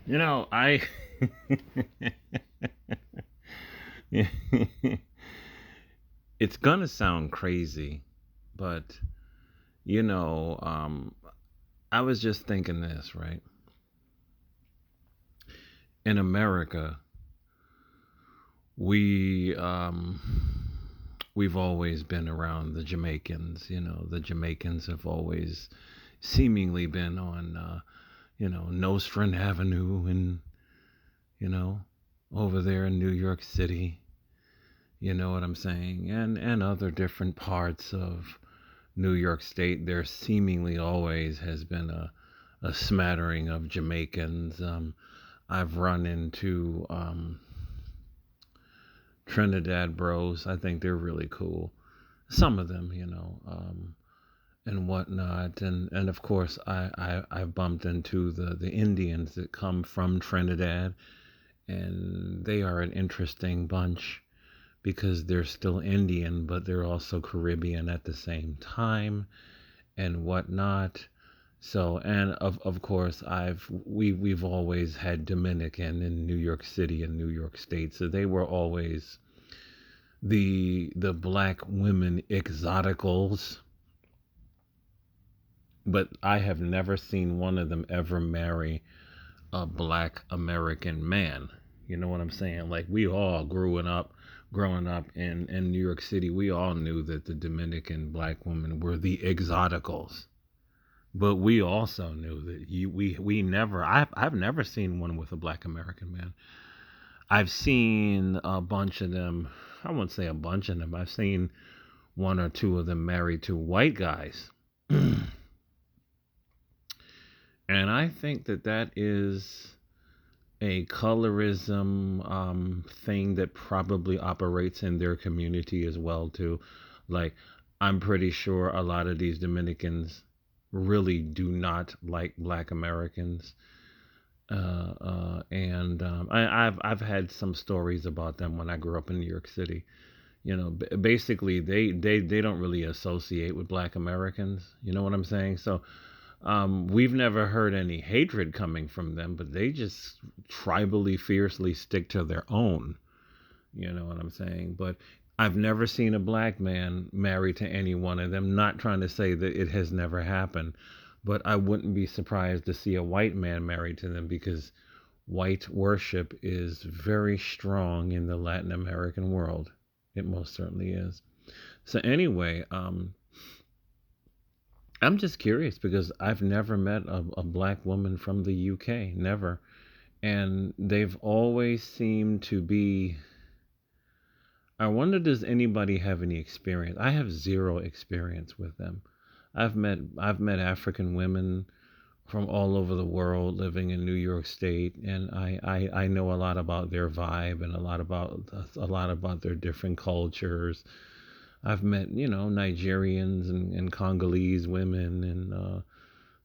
You know, I it's gonna sound crazy, but you know, I was just thinking this, right? In America, we we've always been around the Jamaicans. You know, the Jamaicans have always seemingly been on, Nostrand Avenue and you know, over there in New York City. You know what I'm saying? And other different parts of New York State, there seemingly always has been a smattering of Jamaicans. I've run into Trinidad bros. I think they're really cool. Some of them, and whatnot. And of course, I've bumped into the Indians that come from Trinidad, and they are an interesting bunch because they're still Indian, but they're also Caribbean at the same time and whatnot. So, and of course, we've always had Dominican in New York City and New York State, so they were always the black women exoticals. But I have never seen one of them ever marry a black American man. You know what I'm saying? Like we all growing up in New York City, we all knew that the Dominican black women were the exoticals. But we also knew that we never I've never seen one with a black American man. I've seen a bunch of them. I won't say a bunch of them. I've seen one or two of them married to white guys. And I think that that is a colorism thing that probably operates in their community as well too. Like I'm pretty sure a lot of these Dominicans really do not like black Americans. And I've had some stories about them when I grew up in New York City. You know, basically they don't really associate with black Americans. You know what I'm saying? So we've never heard any hatred coming from them, but they just tribally fiercely stick to their own. You know what I'm saying? But I've never seen a black man married to any one of them. Not trying to say that it has never happened, but I wouldn't be surprised to see a white man married to them because white worship is very strong in the Latin American world. It most certainly is. So anyway, I'm just curious because I've never met a black woman from the UK, never. And they've always seemed to be. I wonder, does anybody have any experience? I have zero experience with them. I've met African women from all over the world living in New York State, and I know a lot about their vibe and a lot about their different cultures. I've met, Nigerians and Congolese women and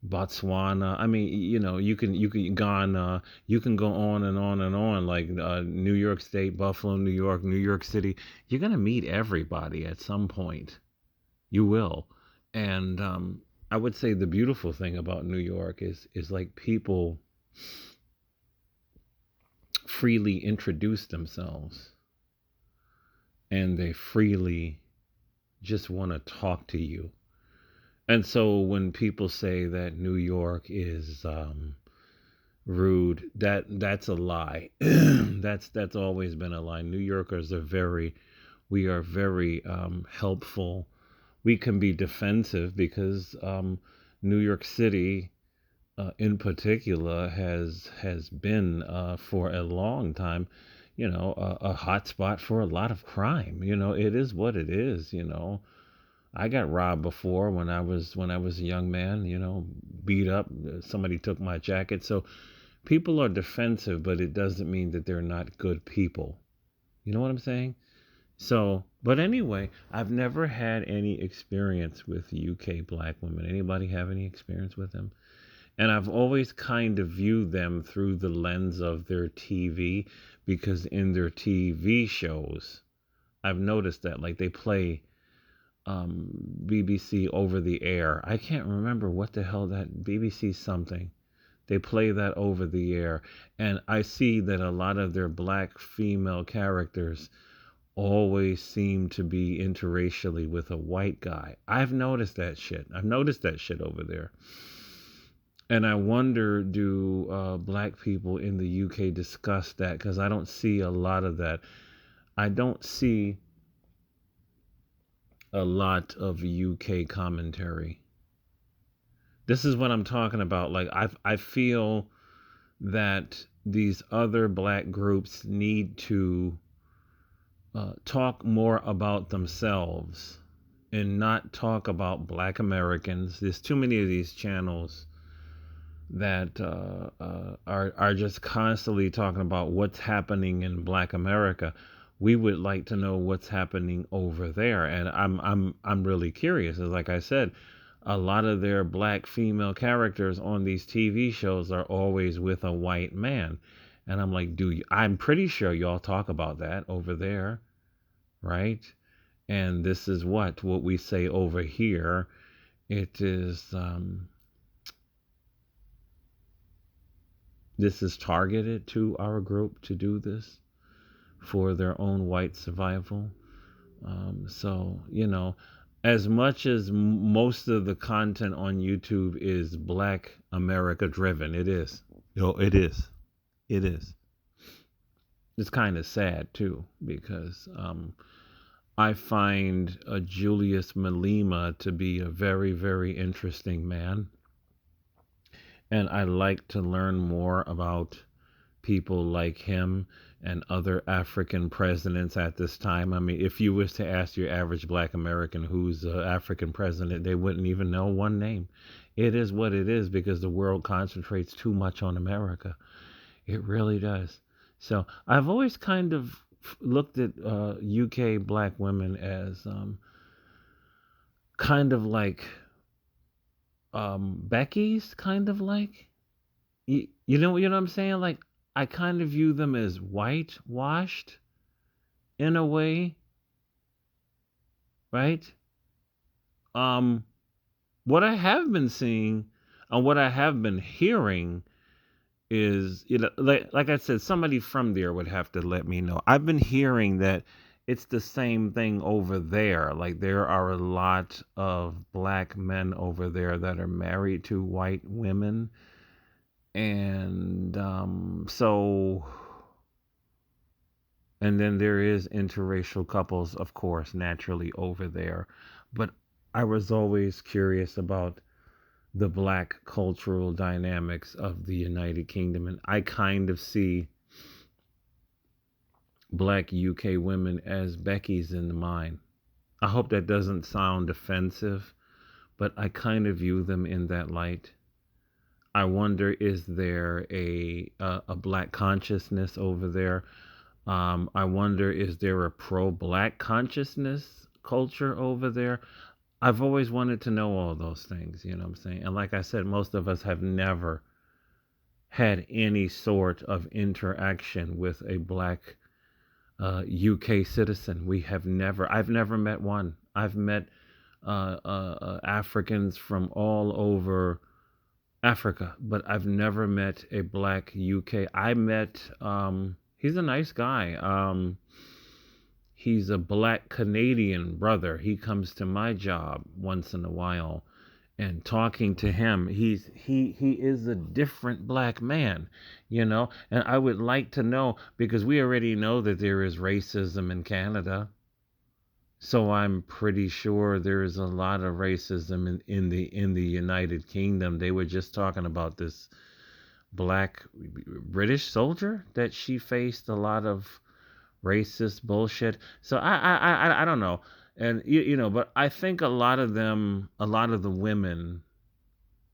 Botswana. I mean, you can Ghana. You can go on and on and on. Like New York State, Buffalo, New York City. You're gonna meet everybody at some point. You will. And I would say the beautiful thing about New York is like people freely introduce themselves and they freely just want to talk to you. And so when people say that New York is rude, that's a lie. That's always been a lie. New Yorkers are we are very helpful. We can be defensive because New York City, in particular, has been for a long time, a hot spot for a lot of crime. It is what it is. I got robbed before when I was a young man. Beat up. Somebody took my jacket. So people are defensive, but it doesn't mean that they're not good people. You know what I'm saying? So, but anyway, I've never had any experience with UK black women. Anybody have any experience with them? And I've always kind of viewed them through the lens of their TV because in their TV shows, I've noticed that like they play BBC over the air. I can't remember what the hell that BBC something. They play that over the air. And I see that a lot of their black female characters always seem to be interracially with a white guy. I've noticed that shit. I've noticed that shit over there. And I wonder, do black people in the UK discuss that? Because I don't see a lot of that. I don't see a lot of UK commentary. This is what I'm talking about. Like I feel that these other black groups need to talk more about themselves and not talk about black Americans. There's too many of these channels that are just constantly talking about what's happening in Black America. We would like to know what's happening over there, and I'm really curious. As like I said, a lot of their black female characters on these TV shows are always with a white man, and I'm like, do you? I'm pretty sure y'all talk about that over there, right? And this is what we say over here. It is this is targeted to our group to do this for their own white survival. So, as much as most of the content on YouTube is Black America driven, it is. It is. It is. It's kind of sad too because I find Julius Malema to be a very, very interesting man. And I like to learn more about people like him and other African presidents at this time. I mean, if you was to ask your average black American who's an African president, they wouldn't even know one name. It is what it is because the world concentrates too much on America. It really does. So I've always kind of looked at UK black women as kind of like Becky's, kind of like. You know what I'm saying? Like I kind of view them as whitewashed in a way, right? Um, what I have been seeing and what I have been hearing is, like I said, somebody from there would have to let me know. I've been hearing that it's the same thing over there. Like there are a lot of black men over there that are married to white women, and and then there is interracial couples, of course, naturally over there. But I was always curious about the black cultural dynamics of the United Kingdom, and I kind of see black UK women as Becky's in mine. I hope that doesn't sound offensive, but I kind of view them in that light. I wonder, is there a black consciousness over there? I wonder, is there a pro-black consciousness culture over there? I've always wanted to know all those things, you know what I'm saying? And like I said, most of us have never had any sort of interaction with a black UK citizen. I've never met one. I've met Africans from all over Africa, but I've never met a black UK. I met, he's a nice guy. He's a black Canadian brother. He comes to my job once in a while, and talking to him, he is a different black man. And I would like to know, because we already know that there is racism in Canada. So I'm pretty sure there is a lot of racism in the United Kingdom. They were just talking about this black British soldier that she faced a lot of racist bullshit. So I don't know. And but I think a lot of the women,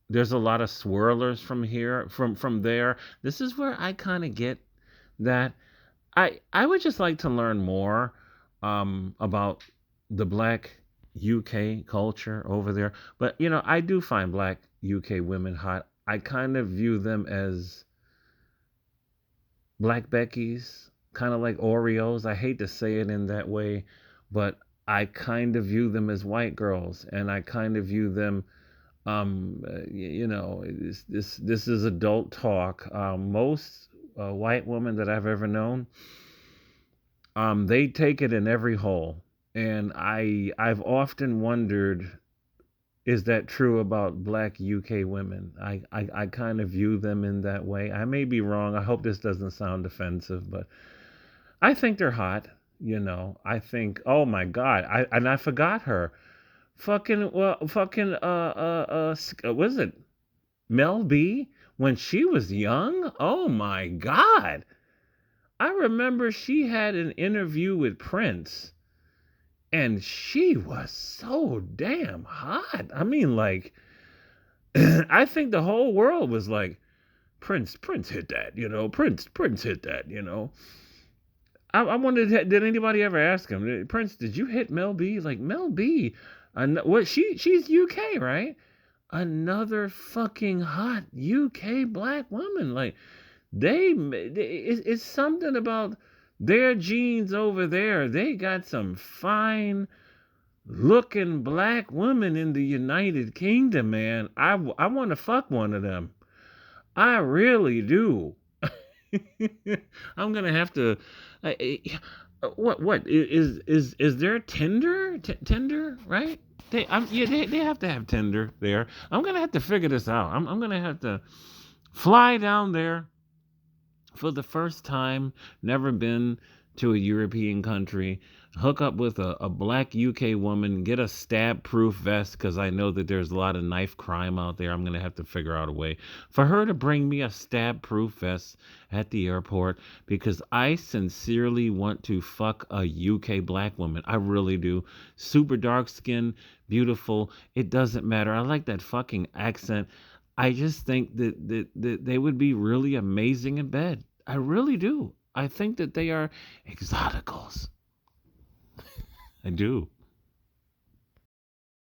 there's a lot of swirlers from here, from there. This is where I kind of get that I would just like to learn more about the black UK culture over there. But I do find black UK women hot. I kind of view them as black Becky's, kind of like Oreos. I hate to say it in that way, but I kind of view them as white girls, and I kind of view them This is adult talk. Most white women that I've ever known, they take it in every hole, and I've often wondered, is that true about black UK women? I kind of view them in that way. I may be wrong. I hope this doesn't sound offensive, but I think they're hot. I think, oh my God, I forgot her. What is it? Mel B when she was young? Oh my God. I remember she had an interview with Prince and she was so damn hot. I mean, like, I think the whole world was like, Prince hit that, Prince hit that, I wondered, did anybody ever ask him, Prince, did you hit Mel B? Like, Mel B, what, she's UK, right? Another fucking hot UK black woman. Like, it's something about their genes over there. They got some fine looking black women in the United Kingdom, man. I want to fuck one of them. I really do. I'm gonna have to. What is there Tinder? Tinder, right? They have to have Tinder there. I'm gonna have to figure this out. I'm gonna have to fly down there for the first time, never been to a European country, hook up with a black UK woman, get a stab proof vest because I know that there's a lot of knife crime out there. I'm going to have to figure out a way for her to bring me a stab proof vest at the airport because I sincerely want to fuck a UK black woman. I really do. Super dark skin, beautiful. It doesn't matter. I like that fucking accent. I just think that they would be really amazing in bed. I really do. I think that they are exoticals. I do.